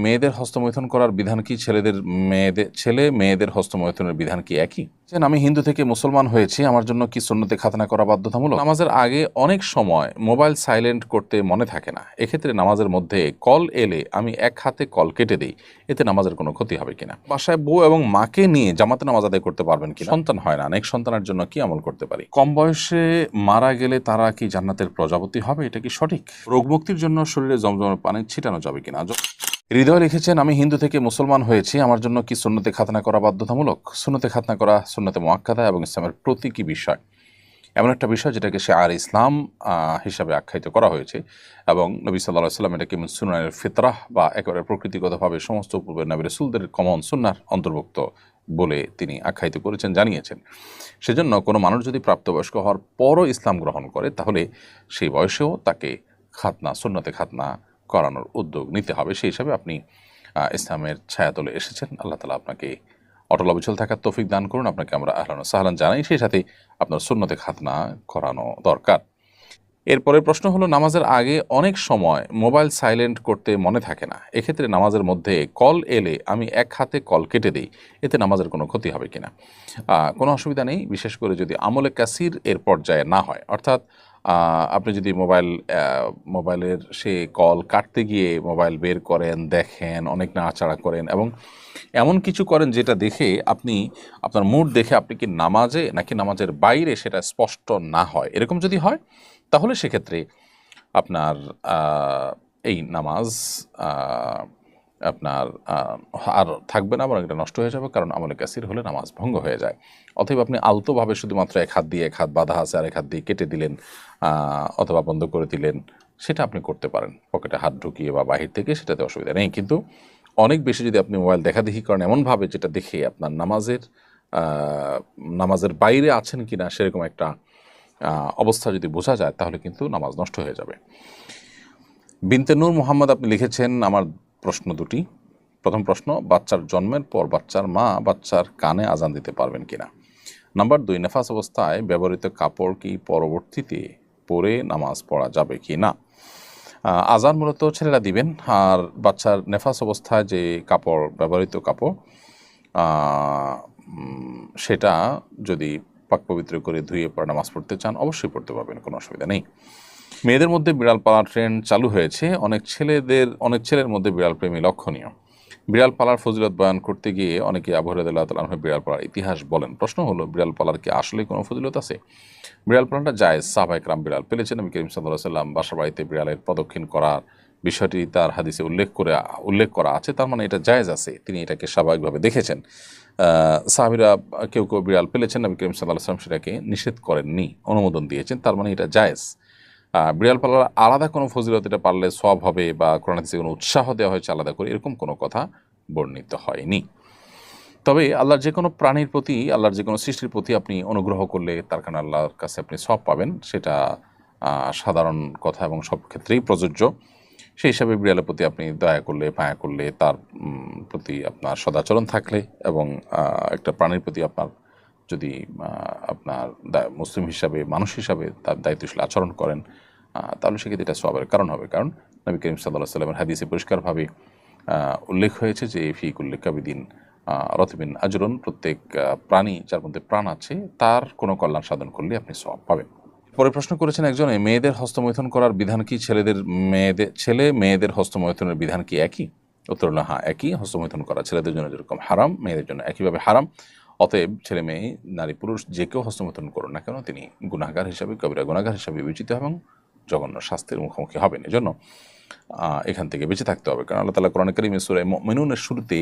মেয়েদের হস্তমৈথুন করার বিধান কি মেয়েদের হস্তমৈথুনের বিধান কি একই? আমি হিন্দু থেকে মুসলমান হয়েছি, আমার জন্য কি সুন্নতে খাতনা করা বাধ্যতামূলক? নামাজের আগে অনেক সময় মোবাইল সাইলেন্ট করতে মনে থাকে না, এক্ষেত্রে নামাজের মধ্যে কল এলে আমি এক হাতে কল কেটে দিই, এতে নামাজের কোনো ক্ষতি হবে কিনা? বাসায় বউ এবং মাকে নিয়ে জামাতে নামাজ আদায় করতে পারবেন কিনা? সন্তান হয় না, অনেক সন্তানের জন্য কি আমল করতে পারি? কম বয়সে মারা গেলে তারা কি জান্নাতের প্রজাপতি হবে, এটা কি সঠিক? রোগ মুক্তির জন্য শরীরে জমজমের পানি ছিটানো যাবে কিনা? হৃদয় লিখেছেন, আমি হিন্দু থেকে মুসলমান হয়েছি, আমার জন্য কি সুন্নতে খাতনা করা বাধ্যতামূলক? সুন্নতে খাতনা করা সুন্নতে মুআক্কাদা এবং ইসলামের প্রতীকী বিষয়, এমন একটা বিষয় যেটাকে শিআর ইসলাম হিসাবে আখ্যায়িত করা হয়েছে এবং নবী সাল্লাল্লাহু আলাইহি ওয়াসাল্লাম এটাকে সুন্নাতুল ফিতরাহ বা একেবারে প্রকৃতিগতভাবে সমস্ত পূর্বের নবী রাসূলদের কমন সুন্নাহর অন্তর্ভুক্ত বলে তিনি আখ্যায়িত করেছেন, জানিয়েছেন। সেজন্য কোনো মানুষ যদি প্রাপ্তবয়স্ক হওয়ার পরও ইসলাম গ্রহণ করে তাহলে সেই বয়সেও তাকে সুন্নতে খাতনা করানোর উদ্যোগ নিতে হবে। সেই হিসাবে আপনি ইসলামের ছায়াতলে এসেছেন। আল্লাহ তাআলা আপনাকে অটল অবিচল থাকার তৌফিক দান করুন। আপনাকে আমরা আহলান ওয়া সাহলান জানাই। সেই সাথে আপনার সুন্নতে খাতনা করানো দরকার। এরপরের প্রশ্ন হলো, নামাজের আগে অনেক সময় মোবাইল সাইলেন্ট করতে মনে থাকে না, এক্ষেত্রে নামাজের মধ্যে কল এলে আমি এক হাতে কল কেটে দিই, এতে নামাজের কোনো ক্ষতি হবে কিনা? কোনো অসুবিধা নেই, বিশেষ করে যদি আমলে কাসির এর পর্যায়ে না হয়, অর্থাৎ আপনি যদি মোবাইলের সে কল কাটতে গিয়ে মোবাইল বের করেন, দেখেন, অনেক নাড়াচাড়া করেন এবং এমন কিছু করেন যেটা দেখে আপনার মুড দেখে আপনি কি নামাজে নাকি নামাজের বাইরে সেটা স্পষ্ট না হয়, এরকম যদি হয় তাহলে সেক্ষেত্রে আপনার এই নামাজ আপনার আর থাকবে না, বরং এটা নষ্ট হয়ে যাবে, কারণ আমলে কাসির হলে নামাজ ভঙ্গ হয়ে যায়। অতএব আপনি আলতোভাবে শুধুমাত্র এক হাত বাঁধা আছে আর এক হাত দিয়ে কেটে দিলেন অথবা বন্ধ করে দিলেন, সেটা আপনি করতে পারেন পকেটে হাত ঢুকিয়ে বা বাহির থেকে, সেটাতে অসুবিধা নেই। কিন্তু অনেক বেশি যদি আপনি মোবাইল দেখাদেখি করেন এমনভাবে যেটা দেখে আপনার নামাজের বাইরে আছেন কিনা সেরকম একটা অবস্থা যদি বোঝা যায় তাহলে কিন্তু নামাজ নষ্ট হয়ে যাবে। বিনতে নূর মোহাম্মদ আপনি লিখেছেন, আমার প্রশ্ন দুটি। প্রথম প্রশ্ন, বাচ্চার জন্মের পর বাচ্চার মা বাচ্চার কানে আজান দিতে পারবেন কিনা? নাম্বার 2, নেফাস অবস্থায় ব্যবহৃত কাপড় কি পরবর্তীতে পরে নামাজ পড়া যাবে কি না? আজান মূলত ছেলেরা দিবেন, আর বাচ্চার নেফাস অবস্থায় যে ব্যবহৃত কাপড় সেটা যদি পাক পবিত্র করে ধুয়ে পরে নামাজ পড়তে চান অবশ্যই পড়তে পারবেন, কোনো অসুবিধা নেই। মেয়েদের মধ্যে বিড়াল পালার ট্রেন্ড চালু হয়েছে, অনেক ছেলের মধ্যে বিড়াল প্রেমী লক্ষণীয়। বিড়াল পালার ফজিলত বয়ান করতে গিয়ে অনেকে আবু হুরায়রা রাদিয়াল্লাহু তাআলা আনহু বিড়াল পালার ইতিহাস বলেন। প্রশ্ন হলো, বিড়াল পালার কি আসলে কোনো ফজিলত আছে? বিড়াল পালাটা জায়েজ, সাহাবায়ে কেরাম বিড়াল পেলেছেন। নবী করিম সাল্লাল্লাহু আলাইহি ওয়াসাল্লাম বাসা বাড়িতে বিড়ালের প্রদক্ষিণ করার বিষয়টি তার হাদিসে উল্লেখ করা আছে, তার মানে এটা জায়েজ আছে, তিনি এটাকে স্বাভাবিকভাবে দেখেছেন। সাহাবীরা কেউ বিড়াল পেলেছেন, নবী করিম সাল্লাল্লাহু আলাইহি ওয়াসাল্লাম সেটাকে নিষেধ করেননি, অনুমোদন দিয়েছেন, তার মানে এটা জায়েজ। বিড়াল পালার আলাদা কোনো ফজিলত, এটা পারলে সওয়াব হবে বা কোরআন হাদিসে কোনো উৎসাহ দেওয়া হয়েছে আলাদা করে, এরকম কোনো কথা বর্ণিত হয়নি। তবে আল্লাহর যে কোনো প্রাণীর প্রতি, আল্লাহর যে কোনো সৃষ্টির প্রতি আপনি অনুগ্রহ করলে তার কারণে আল্লাহর কাছে আপনি সওয়াব পাবেন, সেটা সাধারণ কথা এবং সব ক্ষেত্রেই প্রযোজ্য। সেই হিসাবে বিড়ালের প্রতি আপনি দয়া করলে, মায়া করলে, তার প্রতি আপনার সদাচরণ থাকলে এবং একটা প্রাণীর প্রতি আপনার যদি আপনার মুসলিম হিসাবে, মানুষ হিসাবে তার দায়িত্বশীল আচরণ করেন, তাহলে সেক্ষেত্রে এটা সওয়াবের কারণ হবে। কারণ নবী করিম সাল্লাল্লাহু আলাইহি ওয়াসাল্লামের হাদিসে পরিষ্কারভাবে উল্লেখ হয়েছে যে ফি কুল্লি কাবিদিন রতবিন আজরুন, প্রত্যেক প্রাণী যার মধ্যে প্রাণ আছে তার কোনো কল্যাণ সাধন করলে আপনি সওয়াব পাবেন। পরে প্রশ্ন করেছেন একজনে, মেয়েদের হস্তমৈথুন করার বিধান কি মেয়েদের হস্তমৈথুনের বিধান কি একই? উত্তর হলো হ্যাঁ, একই। হস্তমৈথুন করা ছেলেদের জন্য যেরকম হারাম, মেয়েদের জন্য একইভাবে হারাম। অতএব ছেলে মেয়ে, নারী পুরুষ যে কেউ হস্তমৈথুন করুন না কেন তিনি গুনাহগার হিসাবে, কবিরা গুনাহগার হিসাবে বিবেচিত এবং জঘন্য শাস্তির মুখোমুখি হবেন। এজন্য এখান থেকে বেঁচে থাকতে হবে। কারণ আল্লাহ তাআলা কোরআন কারীমে সূরা মুমিনুনের শুরুতে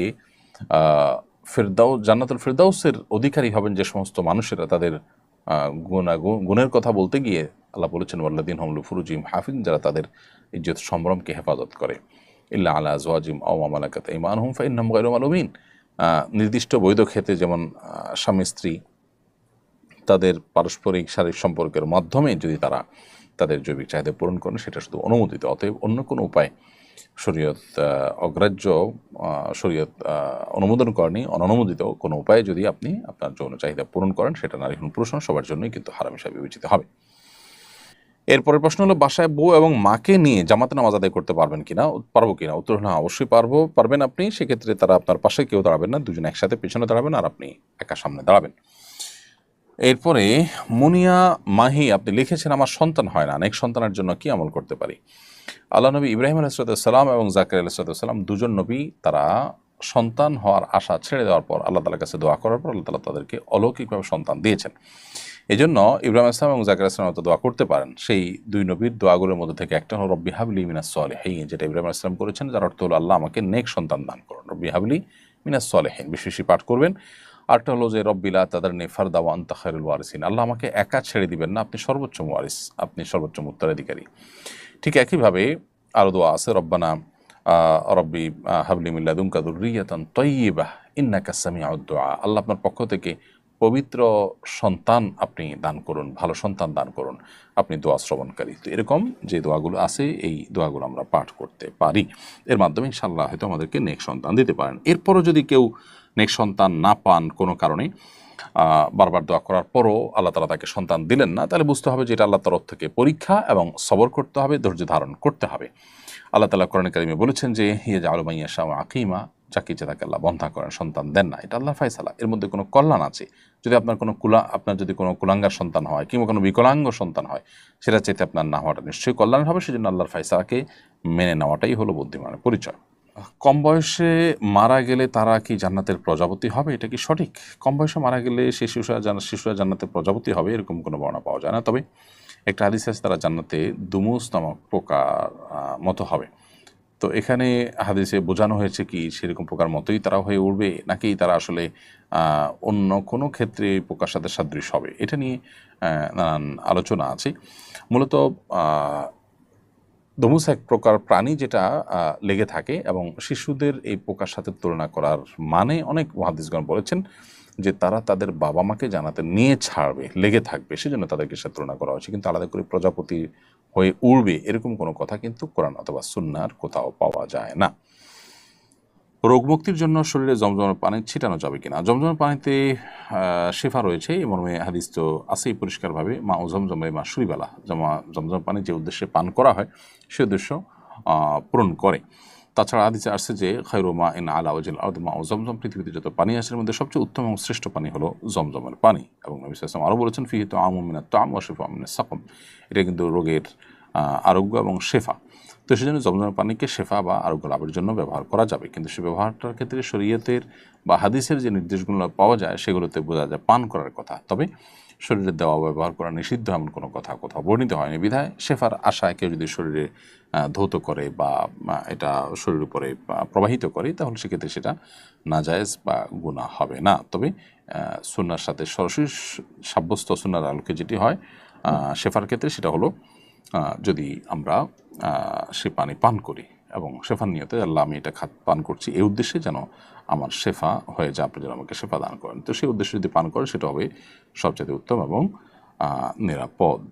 জান্নাতুল ফিরদাউসের অধিকারী হবেন যে সমস্ত মানুষেরা, তাদের গুণের কথা বলতে গিয়ে আল্লাহ বলেছেন ওয়াল্লাযীনা হুম লিফুরুজিহিম হাফিজুন, যারা তাদের ইজ্জত সম্ভ্রমকে হেফাজত করে, ইল্লা আলা আজওয়াজিহিম আও মা মালাকাত আইমানুহুম ফাইন্নাহুম গায়রু মালুমিন। নির্দিষ্ট বৈধ ক্ষেত্রে যেমন স্বামী স্ত্রী তাদের পারস্পরিক শারীরিক সম্পর্কের মাধ্যমে যদি তারা তাদের জৈবিক চাহিদা পূরণ করেন সেটা শুধু অনুমোদিত। অতএব অন্য কোনো উপায় শরীয়ত অগ্রাহ্য, শরীয়ত অনুমোদন করেনি, অননুমোদিত কোনো উপায়ে যদি আপনি আপনার যৌন চাহিদা পূরণ করেন সেটা নারী হন পুরুষ হন সবার জন্যই কিন্তু হারাম হিসাবে বিবেচিত হবে। এরপরের প্রশ্ন হলো, বাসায় বউ এবং মাকে নিয়ে জামাতে নামাজ আদায় করতে পারবো কিনা? উত্তর হলো হ্যাঁ, অবশ্যই পারবেন আপনি। সেক্ষেত্রে তারা আপনার পাশে কেউ দাঁড়াবেন না, দুজন একসাথে পেছনে দাঁড়াবেন আর আপনি একা সামনে দাঁড়াবেন। এরপরে মুনিয়া মাহি আপনি লিখেছেন, আমার সন্তান হয় না, অনেক সন্তানের জন্য কি আমল করতে পারি? আল্লাহ নবী ইব্রাহিম আলাইহিসসালাম এবং জাকারিয়া আলাইহিসসালাম দুজন নবী, তারা সন্তান হওয়ার আশা ছেড়ে দেওয়ার পর আল্লাহ তাআলার কাছে দোয়া করার পর আল্লাহ তাআলা তাদেরকে অলৌকিকভাবে সন্তান দিয়েছেন। এই জন্য ইব্রাহিম আসলাম এবং জাকারিয়া আসলাম তো দোয়া করতে পারেন। সেই দুই নবীর দোয়াগুলোর মধ্যে থেকে একটা হলো রব্বি হাবলি মিনাস সলিহিন, যেটা ইব্রাহিম আসলাম করেছেন, যার অর্থ হলো আল্লাহ আমাকে নেক সন্তান দান করুন। রব্বি হাবলি মিনাস সলিহিন বেশি বেশি পাঠ করবেন। আরেকটা হলো যে রব্বি লা তাদারনি ফারদা ওয়া আনতা খায়রুল ওয়ারিসিন, আল্লাহ আমাকে একা ছেড়ে দিবেন না, আপনি সর্বোচ্চ ওয়ারিস, আপনি সর্বোচ্চ উত্তরাধিকারী। ঠিক একইভাবে আরও দোয়া আছে, রব্বানা রব্বি হাবলি মিন লাদুনকা যুররিয়াতান তাইয়্যিবাহ ইন্নাকা সামিউদ দুআ, আল্লাহ আপনার পক্ষ থেকে পবিত্র সন্তান আপনি দান করুন, ভালো সন্তান দান করুন, আপনি দোয়া শ্রবণকারী। তো এরকম যে দোয়াগুলো আছে, এই দোয়াগুলো আমরা পাঠ করতে পারি। এর মাধ্যমে ইনশাআল্লাহ হয়তো আমাদেরকে নেক সন্তান দিতে পারেন। এরপরও যদি কেউ নেক সন্তান না পান কোনো কারণে, বারবার দোয়া করার পরও আল্লাহ তাআলা তাকে সন্তান দিলেন না, তাহলে বুঝতে হবে যে এটা আল্লাহর তরফ থেকে পরীক্ষা এবং সবর করতে হবে, ধৈর্য ধারণ করতে হবে। আল্লাহ তাআলা কোরআনে কারিমে বলেছেন যে ইয়াজআলু মান ইয়াশাউ আকিমা, যাকে ইচ্ছা তাকে আল্লাহ বন্ধা করেন, সন্তান দেন না, এটা আল্লাহর ফায়সালা। এর মধ্যে কোনো কল্যাণ আছে। যদি আপনার যদি কোনো কুলাঙ্গার সন্তান হয় কিংবা কোনো বিকলাঙ্গ সন্তান হয়, সেটা চাইতে আপনার না হওয়াটা নিশ্চয়ই কল্যাণ হবে। সেজন্য আল্লাহর ফায়সালাকে মেনে নেওয়াটাই হলো বুদ্ধিমানের পরিচয়। কম বয়সে মারা গেলে তারা কি জান্নাতের প্রজাপতি হবে, এটা কি সঠিক? কম বয়সে মারা গেলে শিশুরা জান্নাতের প্রজাপতি হবে এরকম কোনো বর্ণনা পাওয়া যায় না। তবে একটা হাদিস আছে, তারা জান্নাতে দুমুস নামক পোকার মতো হবে। তো এখানে হাদিসে বোঝানো হয়েছে কি সেরকম পোকার মতোই তারা হয়ে উঠবে, নাকি তারা আসলে অন্য কোনো ক্ষেত্রে পোকার সাথে সাদৃশ হবে, এটা নিয়ে নানান আলোচনা আছে। মূলত দমুস এক প্রকার প্রাণী যেটা লেগে থাকে, এবং শিশুদের এই পোকার সাথে তুলনা করার মানে অনেক মুহাদ্দিসগণ বলেছেন যে তারা তাদের বাবা মাকে জান্নাতে নিয়ে ছাড়বে, লেগে থাকবে, সেজন্য তাদেরকে সাথে তুলনা করা হয়েছে। কিন্তু আলাদা করে প্রজাপতি হয়ে উড়বে এরকম কোনো কথা কিন্তু কোরআন অথবা সুন্নাহর কোথাও পাওয়া যায় না। রোগ মুক্তির জন্য শরীরে জমজমের পানি ছিটানো যাবে কিনা? জমজমের পানিতে শেফা রয়েছে, এই মর্মে হাদিস তো আছেই পরিষ্কারভাবে, মা ও জমজমে মা সুরিবালা, জমজম পানি যে উদ্দেশ্যে পান করা হয় সে উদ্দেশ্য পূরণ করে। তাছাড়া হাদিসে আসছে যে খায়রু মা ইন আলা ওয়াজিল আরদ মা ও জমজম, পৃথিবীতে যত পানি আছে এর মধ্যে সবচেয়ে উত্তম এবং শ্রেষ্ঠ পানি হলো জমজমের পানি। এবং নবী সাল্লাল্লাহু আলাইহি ওয়াসাল্লাম আরও বলেছেন, ফিহি তুআমুম মিনাত তুআম ওয়া শিফাউম মিনাস সাকম, এটা কিন্তু রোগের আরোগ্য এবং শেফা। তো সেজন্য জমজমের পানিকে শেফা বা আরোগ্য লাভের জন্য ব্যবহার করা যাবে, কিন্তু সে ব্যবহারটার ক্ষেত্রে শরীয়তের বা হাদিসের যে নির্দেশগুলো পাওয়া যায় সেগুলোতে বোঝা যায় পান করার কথা। তবে শরীরে দেওয়া ব্যবহার করা নিষিদ্ধ এমন কোনো কথা কোথাও বর্ণিত হয়নি। বিধায় শেফার আশায় কেউ যদি শরীরে ধৌত করে বা এটা শরীরের উপরে প্রবাহিত করে, তাহলে সেক্ষেত্রে সেটা নাজায়েজ বা গুনাহ হবে না। তবে সুন্নাহর সাথে সরাসরি সাব্যস্ত সুন্নাহর আলোকে যেটি হয় শেফার ক্ষেত্রে, সেটা হলো যদি আমরা সে পানি পান করি এবং শেফার নিয়তে আল্লাহ আমি এটা পান করছি এই উদ্দেশ্যে যেন আমার শেফা হয়ে যায়, আপনি যেন আমাকে শেফা দান করেন, তো সেই উদ্দেশ্যে যদি পান করে সেটা হবে সবচেয়ে উত্তম এবং নিরাপদ।